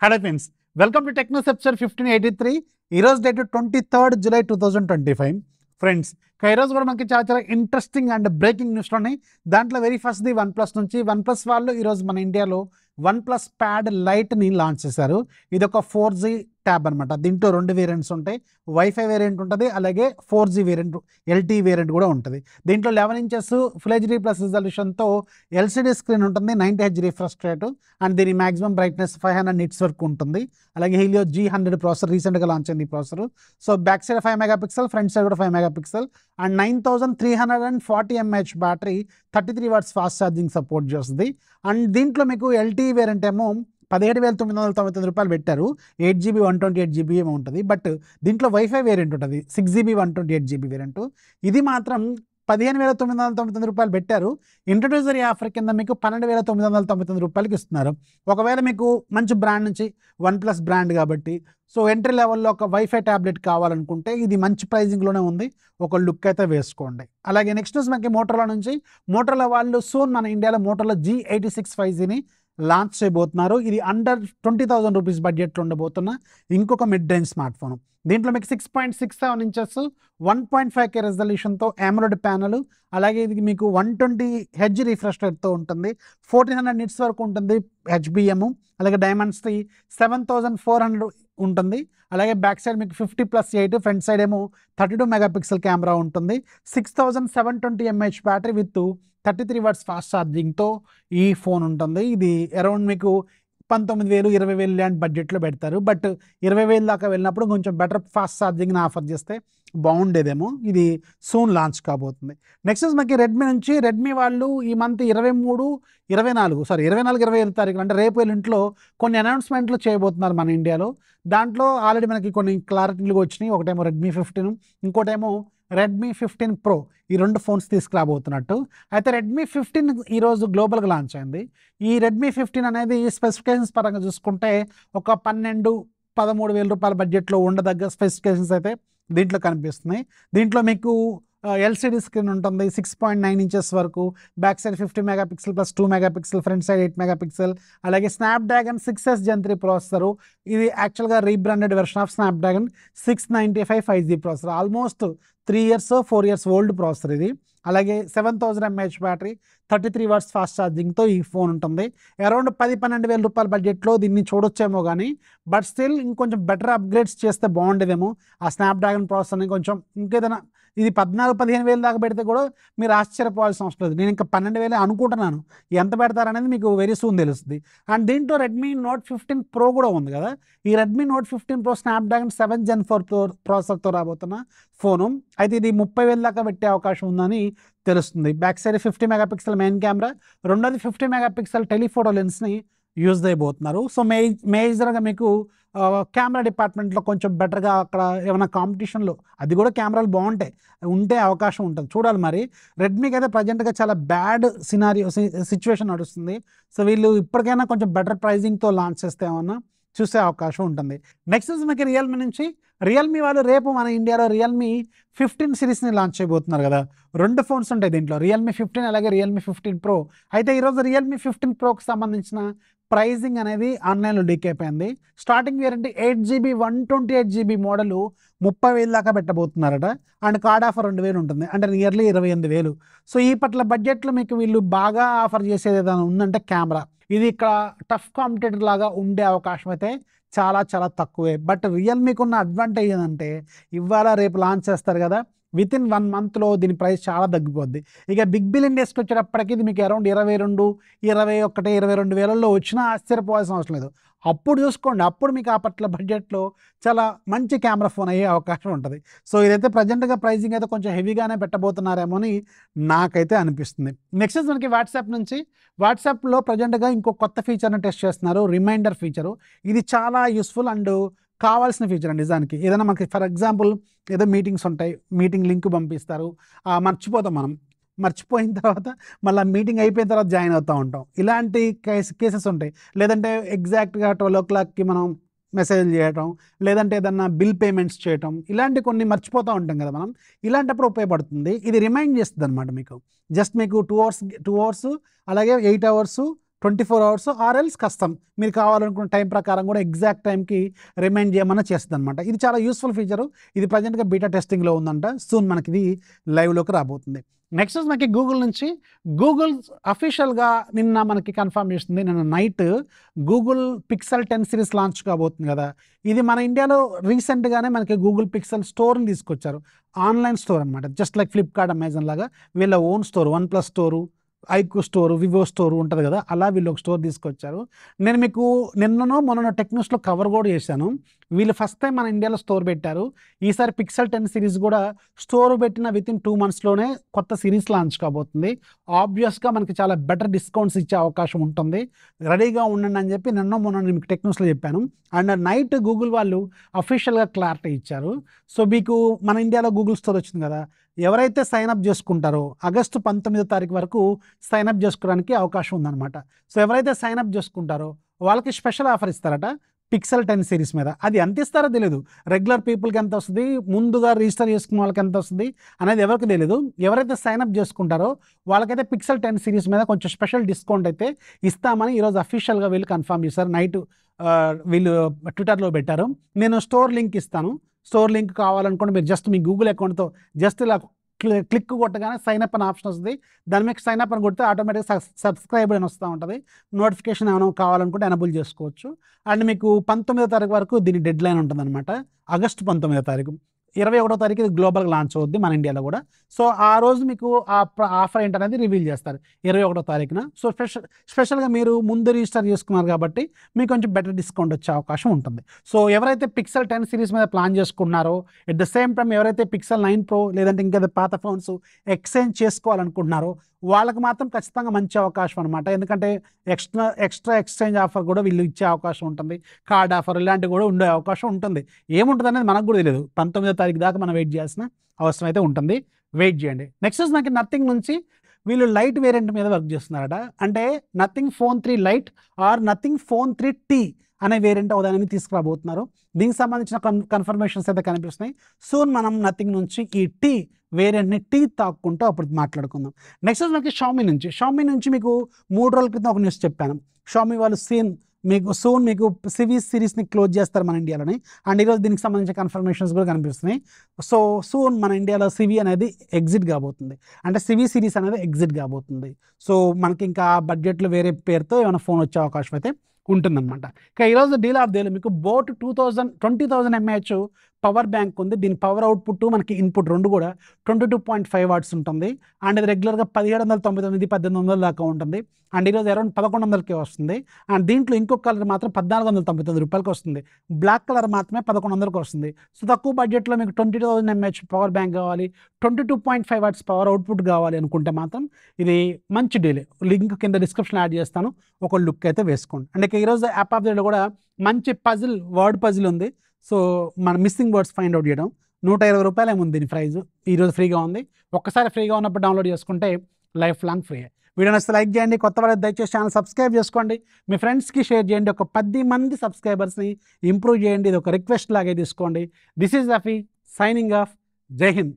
Hello friends, welcome to Technosepture 1583. ఈరోజు date 23rd July 2025. Friends, ఈరోజు కూడా మనకి చాలా చాలా ఇంట్రెస్టింగ్ అండ్ బ్రేకింగ్ న్యూస్లో ఉన్నాయి. దాంట్లో వెరీ ఫస్ట్ది వన్ ప్లస్ నుంచి. వన్ ప్లస్ వాళ్ళు ఈరోజు మన ఇండియాలో వన్ ప్లస్ ప్యాడ్ లైట్ని లాంచ్ చేశారు. ఇది ఒక 4G ట్యాబ్ అనమాట. దీంట్లో రెండు వేరియంట్స్ ఉంటాయి. వైఫై వేరియంట్ ఉంటుంది, అలాగే 4G వేరియంట్, LTE వేరియంట్ కూడా ఉంటుంది. దీంట్లో 11 inches ఫుల్ HD ప్లస్ రిజల్యూషన్తో LCD స్క్రీన్ ఉంటుంది, 90Hz రిఫ్రెష్ రేట్, అండ్ దీని మాక్సిమం బ్రైట్నెస్ 500 nits వరకు ఉంటుంది. అలాగే హీలియో G100 ప్రాసెసర్ రీసెంట్గా లాంచ్ అయింది ఈ processor. So back side 5 MP, front side కూడా 5 MP, and 9340 mAh battery, 33 watts fast charging support చేస్తుంది. అండ్ దీంట్లో మీకు LTE వేరియంట్ ఏమో 17,999 పెట్టారు. 8GB 128GB ఏమో ఉంటుంది. బట్ దీంట్లో వైఫై వేరియంట్ ఉంటుంది, 6GB 128GB వేరియంట్. ఇది మాత్రం 15,999 పెట్టారు. ఇంట్రడ్యూసరీ ఆఫర్ కింద మీకు 12,999 ఇస్తున్నారు. ఒకవేళ మీకు మంచి బ్రాండ్ నుంచి, వన్ ప్లస్ బ్రాండ్ కాబట్టి, సో ఎంట్రీ లెవెల్లో ఒక వైఫై ట్యాబ్లెట్ కావాలనుకుంటే ఇది మంచి ప్రైజింగ్లోనే ఉంది. ఒక లుక్ అయితే వేసుకోండి. అలాగే నెక్స్ట్ న్యూస్ మనకి మోటరోలా నుంచి. మోటరోలా వాళ్ళు సూన్ మన ఇండియాలో మోటరోలా G86 5Gని లాంచ్ చేయబోతున్నారు. ఇది అండర్ 20,000 రూపీస్ బడ్జెట్లో ఉండబోతున్న ఇంకొక మిడ్ రేంజ్ స్మార్ట్ ఫోన్. దీంట్లో మీకు 6.67 inches 1.5K రెజల్యూషన్తో AMOLED ప్యానల్, అలాగే ఇది మీకు 120Hz రిఫ్రెష్ రేట్తో ఉంటుంది, 1400 nits వరకు ఉంటుంది HBM, అలాగే డైమండ్స్ది 7400 ఉంటుంది. అలాగే బ్యాక్ సైడ్ మీకు 50+8, ఫ్రంట్ సైడ్ ఏమో 32 MP కెమెరా ఉంటుంది, 6720 mAh battery with 33 watts fast ఛార్జింగ్తో ఈ ఫోన్ ఉంటుంది. ఇది అరౌండ్ మీకు 19,000 20,000 ల్యాండ్ బడ్జెట్లో పెడతారు. బట్ 20,000 దాకా వెళ్ళినప్పుడు కొంచెం బెటర్ ఫాస్ట్ ఛార్జింగ్ని ఆఫర్ చేస్తే బాగుండేదేమో. ఇది సూన్ లాంచ్ కాబోతుంది. నెక్స్ట్ మనకి రెడ్మీ నుంచి. రెడ్మీ వాళ్ళు ఈ మంత్ 24, 25 తారీఖులు అంటే రేపు ఎల్లుంట్లో కొన్ని అనౌన్స్మెంట్లు చేయబోతున్నారు మన ఇండియాలో. దాంట్లో ఆల్రెడీ మనకి కొన్ని క్లారిటీలు వచ్చినాయి. ఒకటేమో రెడ్మీ 15, ఇంకోటేమో రెడ్మీ 15 Pro. ఈ రెండు ఫోన్స్ తీసుకురాబోతున్నట్టు. అయితే రెడ్మీ 15 ఈరోజు గ్లోబల్గా లాంచ్ అయింది. ఈ రెడ్మీ 15 అనేది స్పెసిఫికేషన్స్ పరంగా చూసుకుంటే ఒక 12,000-13,000 రూపాయల బడ్జెట్లో ఉండదగ్గ స్పెసిఫికేషన్స్ అయితే దీంట్లో కనిపిస్తున్నాయి. దీంట్లో మీకు LCD స్క్రీన్ ఉంటుంది, 6.9 inches వరకు, back side 50 MP + 2 MP, front side 8 MP, అలాగే స్నాప్డ్రాగన్ 6S Gen 3 ప్రాసెసరు. ఇది యాక్చువల్గా rebranded version of Snapdragon 695 5G processor. Almost 3 years 4 years old processor ఇది. అలాగే 7000 mAh బ్యాటరీ, 33 watts ఫాస్ట్ ఛార్జింగ్తో ఈ ఫోన్ ఉంటుంది. అరౌండ్ 10-12,000 రూపాయల బడ్జెట్లో దీన్ని చూడొచ్చేమో కానీ, బట్ స్టిల్ ఇంకొంచెం బెటర్ అప్గ్రేడ్స్ చేస్తే బాగుండేదేమో. ఆ స్నాప్డ్రాగన్ ప్రాసెసర్ని కొంచెం ఇంకేదైనా, ఇది 14-15,000 దాకా పెడితే కూడా మీరు ఆశ్చర్యపోవాల్సిన అవసరం లేదు. నేను ఇంకా 12,000 అనుకుంటున్నాను. ఎంత పెడతారనేది మీకు వెరీ సూన్ తెలుస్తుంది. అండ్ దీంట్లో రెడ్మీ నోట్ 15 Pro కూడా ఉంది కదా. ఈ Redmi note 15 Pro Snapdragon 7 Gen 4 ప్రాసెసర్తో రాబోతున్న ఫోను. అయితే ఇది 30,000 దాకా పెట్టే అవకాశం ఉందని తెలుస్తుంది. Back side 50 MP main camera, రెండోది 50 MP టెలిఫోటో లెన్స్ని యూజ్ చేయబోతున్నారు. సో మేజర్గా మీకు కెమెరా డిపార్ట్మెంట్లో కొంచెం బెటర్గా అక్కడ ఏమైనా కాంపిటీషన్లో అది కూడా కెమెరాలు బాగుంటాయి ఉంటే అవకాశం ఉంటుంది. చూడాలి మరి. రెడ్మీకి అయితే ప్రజెంట్గా చాలా బ్యాడ్ సిచ్యువేషన్ నడుస్తుంది. సో వీళ్ళు ఇప్పటికైనా కొంచెం బెటర్ ప్రైజింగ్తో లాంచ్ చేస్తే ఏమన్నా చూసే అవకాశం ఉంటుంది. నెక్స్ట్ మనకి రియల్మీ నుంచి. రియల్మీ వాళ్ళు రేపు మన ఇండియాలో రియల్మీ 15 సిరీస్ని లాంచ్ చేయబోతున్నారు కదా. రెండు ఫోన్స్ ఉంటాయి దీంట్లో, రియల్మీ 15 అలాగే రియల్మీ 15 Pro. అయితే ఈరోజు రియల్మీ 15 Proకి సంబంధించిన ప్రైజింగ్ అనేది ఆన్లైన్లో లీక్ అయిపోయింది. స్టార్టింగ్ వేరంటే 8GB 128GB మోడలు 30,000 దాకా పెట్టబోతున్నారట. అండ్ కార్డ్ ఆఫర్ 2,000 ఉంటుంది, అంటే నియర్లీ 28,000. సో ఈ పట్ల బడ్జెట్లో మీకు వీళ్ళు బాగా ఆఫర్ చేసేది ఏదైనా ఉందంటే కెమెరా. ఇది ఇక్కడ టఫ్ కాంపిటేటర్ లాగా ఉండే అవకాశం అయితే చాలా చాలా తక్కువే. బట్ రియల్మీకి ఉన్న అడ్వాంటేజ్ ఏంటంటే ఇవాళ రేపు లాంచ్ చేస్తారు కదా, వితిన్ 1 monthలో దీని ప్రైస్ చాలా తగ్గిపోద్ది. ఇక బిగ్ బిలియన్ డేస్కి వచ్చేటప్పటికి ఇది మీకు అరౌండ్ 22, 21, 22,000 వచ్చినా ఆశ్చర్యపోవాల్సిన అవసరం లేదు. అప్పుడు చూసుకోండి, అప్పుడు మీకు ఆ పట్ల బడ్జెట్లో చాలా మంచి కెమెరా ఫోన్ అయ్యే అవకాశం ఉంటుంది. సో ఇదైతే ప్రజెంట్గా ప్రైజింగ్ అయితే కొంచెం హెవీగానే పెట్టబోతున్నారేమో అని నాకైతే అనిపిస్తుంది. నెక్స్ట్ మనకి వాట్సాప్ నుంచి. వాట్సాప్లో ప్రజెంట్గా ఇంకో కొత్త ఫీచర్ని టెస్ట్ చేస్తున్నారు, రిమైండర్ ఫీచరు. ఇది చాలా యూస్ఫుల్ అండ్ కావాల్సిన ఫీచర్ అండి నిజానికి. ఏదైనా మనకి ఫర్ ఎగ్జాంపుల్ ఏదో మీటింగ్స్ ఉంటాయి, మీటింగ్ లింక్ పంపిస్తారు, మర్చిపోతాం మనం. మర్చిపోయిన తర్వాత మళ్ళీ మీటింగ్ అయిపోయిన తర్వాత జాయిన్ అవుతూ ఉంటాం. ఇలాంటి కేసెస్ ఉంటాయి. లేదంటే ఎగ్జాక్ట్గా 12 o'clockకి మనం మెసేజ్ చేయటం, లేదంటే ఏదన్నా బిల్ పేమెంట్స్ చేయటం, ఇలాంటి కొన్ని మర్చిపోతూ ఉంటాం కదా మనం. ఇలాంటప్పుడు ఉపయోగపడుతుంది. ఇది రిమైండ్ చేస్తుంది అనమాట మీకు. జస్ట్ మీకు 2 hours అలాగే 8 hours 24 hours or else custom మీరు కావాలనుకున్న టైం ప్రకారం కూడా ఎగ్జాక్ట్ టైంకి రిమైండ్ చేయమని చేస్తుంది అనమాట. ఇది చాలా యూస్ఫుల్ ఫీచరు. ఇది ప్రజెంట్గా బీటా టెస్టింగ్లో ఉందంట. సూన్ మనకి ఇది లైవ్లోకి రాబోతుంది. నెక్స్ట్ మనకి గూగుల్ నుంచి గూగుల్ అఫీషియల్గా నిన్న మనకి కన్ఫర్మ్ చేస్తుంది. నిన్న night Google pixel 10 series launch కాబోతుంది కదా. ఇది మన ఇండియాలో రీసెంట్గానే మనకి గూగుల్ పిక్సెల్ స్టోర్ని తీసుకొచ్చారు. ఆన్లైన్ స్టోర్ అనమాట. జస్ట్ లైక్ ఫ్లిప్కార్ట్, అమెజాన్ లాగా వీళ్ళ own store, OnePlus store, iQOO store, Vivo store ఉంటుంది కదా, అలా వీళ్ళు ఒక స్టోర్ తీసుకొచ్చారు. నేను మీకు నిన్ననో మొన్న టెక్ న్యూస్లో కవర్ కూడా చేశాను. వీళ్ళు ఫస్ట్ టైం మన ఇండియాలో స్టోర్ పెట్టారు. ఈసారి పిక్సెల్ 10 సిరీస్ కూడా స్టోర్ పెట్టిన వితిన్ 2 monthsలోనే కొత్త సిరీస్ లాంచ్ కాబోతుంది. ఆబ్వియస్గా మనకి చాలా బెటర్ డిస్కౌంట్స్ ఇచ్చే అవకాశం ఉంటుంది. రెడీగా ఉండండి అని చెప్పి నిన్న మొన్న నేను మీకు టెక్ న్యూస్లో చెప్పాను. అండ్ నైట్ గూగుల్ వాళ్ళు అఫీషియల్గా క్లారిటీ ఇచ్చారు. సో మీకు మన ఇండియాలో గూగుల్ స్టోర్ వచ్చింది కదా, ఎవరైతే సైన్అప్ చేసుకుంటారో ఆగస్టు 19 వరకు సైన్అప్ చేసుకోవడానికి అవకాశం ఉందన్నమాట. సో ఎవరైతే సైన్అప్ చేసుకుంటారో వాళ్ళకి స్పెషల్ ఆఫర్ ఇస్తారట పిక్సెల్ 10 సిరీస్ మీద. అది ఎంత ఇస్తారో తెలియదు. రెగ్యులర్ పీపుల్కి ఎంత వస్తుంది, ముందుగా రిజిస్టర్ చేసుకున్న వాళ్ళకి ఎంత వస్తుంది అనేది ఎవరికి తెలియదు. ఎవరైతే సైన్అప్ చేసుకుంటారో వాళ్ళకైతే పిక్సెల్ 10 సిరీస్ మీద కొంచెం స్పెషల్ డిస్కౌంట్ అయితే ఇస్తామని ఈరోజు అఫీషియల్గా వీళ్ళు కన్ఫర్మ్ చేశారు. నైట్ వీళ్ళు ట్విట్టర్లో పెట్టారు. నేను స్టోర్ లింక్ ఇస్తాను. స్టోర్ లింక్ కావాలనుకోండి మీరు జస్ట్ మీ గూగుల్ అకౌంట్తో జస్ట్ ఇలా క్లిక్ కొట్టగానే సైన్అప్ అని ఆప్షన్ వస్తుంది. దాని మీద సైన్అప్ అని కొడితే ఆటోమేటిక్గా సబ్స్క్రైబ్ అని వస్తూ ఉంటుంది. నోటిఫికేషన్ ఏమైనా కావాలనుకుంటే ఎనబుల్ చేసుకోవచ్చు. అండ్ మీకు 19 వరకు దీని డెడ్ లైన్ ఉంటుంది అనమాట. ఆగస్టు 19 21 ఇది గ్లోబల్గా లాంచ్ అవుద్ది మన ఇండియాలో కూడా. సో ఆ రోజు మీకు ఆ ఆఫర్ ఏంటనేది రివీల్ చేస్తారు 21 సో స్పెషల్గా మీరు ముందు రిజిస్టర్ చేసుకున్నారు కాబట్టి మీకు కొంచెం బెటర్ డిస్కౌంట్ వచ్చే అవకాశం ఉంటుంది. సో ఎవరైతే పిక్సెల్ 10 సిరీస్ మీద ప్లాన్ చేసుకున్నారో, ఎట్ ద సేమ్ టైం ఎవరైతే పిక్సెల్ 9 Pro లేదంటే ఇంకా పాత ఫోన్స్ ఎక్స్చేంజ్ చేసుకోవాలనుకుంటున్నారో వాళ్ళకి మాత్రం ఖచ్చితంగా మంచి అవకాశం అనమాట. ఎందుకంటే ఎక్స్ట్రా ఎక్స్చేంజ్ ఆఫర్ కూడా వీళ్ళు ఇచ్చే అవకాశం ఉంటుంది. కార్డ్ ఆఫర్ ఇలాంటివి కూడా ఉండే అవకాశం ఉంటుంది. ఏముంటుంది అనేది మనకు కూడా తెలియదు. 19 దాకా మనం వెయిట్ చేయాల్సిన అవసరం అయితే ఉంటుంది. వెయిట్ చేయండి. నెక్స్ట్ మనకి నథింగ్ నుంచి వీళ్ళు లైట్ వేరియంట్ మీద వర్క్ చేస్తున్నారట. అంటే Nothing Phone 3 lite or Nothing Phone 3T అనే వేరియంట్ ఉదాహరణకి తీసుకురాబోతున్నారు. దీనికి సంబంధించిన కన్ఫర్మేషన్స్ అయితే కనిపిస్తున్నాయి. సూన్ మనం నథింగ్ నుంచి ఈ టీ వేరియంట్ని టీ తాక్కుంటూ అప్పుడు మాట్లాడుకుందాం. నెక్స్ట్ మనకి షామీ నుంచి మీకు 3 రోజుల క్రితం ఒక న్యూస్ చెప్పాను. షామీ వాళ్ళు సూన్ మీకు సివి సిరీస్ని క్లోజ్ చేస్తారు మన ఇండియాలోని. అండ్ ఈరోజు దీనికి సంబంధించిన కన్ఫర్మేషన్స్ కూడా కనిపిస్తున్నాయి. సో సూన్ మన ఇండియాలో సివి అనేది ఎగ్జిట్ కాబోతుంది. అంటే సివి సిరీస్ అనేది ఎగ్జిట్ కాబోతుంది. సో మనకి ఇంకా బడ్జెట్లో వేరే పేరుతో ఏమైనా ఫోన్ వచ్చే అవకాశం అయితే ఉంటుందన్నమాట. ఇక ఈరోజు డీల్ ఆఫ్ డేలో మీకు బోట్ 20,000 mAh పవర్ బ్యాంక్ ఉంది. దీని పవర్ అవుట్పుట్ మనకి ఇన్పుట్ రెండు కూడా 22.5 watts ఉంటుంది. అండ్ ఇది రెగ్యులర్గా 1799, 1800 దాకా ఉంటుంది. అండ్ ఈరోజు అరౌండ్ 1100కే వస్తుంది. అండ్ దీంట్లో ఇంకొక కలర్ మాత్రం 1499 రూపాయలకి వస్తుంది. బ్లాక్ కలర్ మాత్రమే 1100కి వస్తుంది. సో తక్కువ బడ్జెట్లో మీకు 20,000 mAh పవర్ బ్యాంక్ కావాలి, 22.5 watts పవర్ అవుట్పుట్ కావాలి అనుకుంటే మాత్రం ఇది మంచి డీల్. లింక్ కింద డిస్క్రిప్షన్ యాడ్ చేస్తాను, ఒక లుక్ అయితే వేసుకోండి. అండ్ ఈరోజు యాప్ ఆఫ్ ది డే కూడా మంచి వర్డ్ పజిల్ ఉంది. సో మన మిస్సింగ్ వర్డ్స్ ఫైండ్ అవుట్ చేయడం 120 రూపాయలు ఏముంది దీని ప్రైజ్. ఈరోజు ఫ్రీగా ఉంది. ఒక్కసారి ఫ్రీగా ఉన్నప్పుడు డౌన్లోడ్ చేసుకుంటే లైఫ్ లాంగ్ ఫ్రీ. వీడియో నచ్చితే లైక్ చేయండి. కొత్త వాళ్ళకి దయచేసి ఛానల్ సబ్స్క్రైబ్ చేసుకోండి. మీ ఫ్రెండ్స్కి షేర్ చేయండి. ఒక 10 మంది సబ్స్క్రైబర్స్ని ఇంప్రూవ్ చేయండి. ఇది ఒక రిక్వెస్ట్ లాగే తీసుకోండి. This is Rafi signing off. జై హింద్.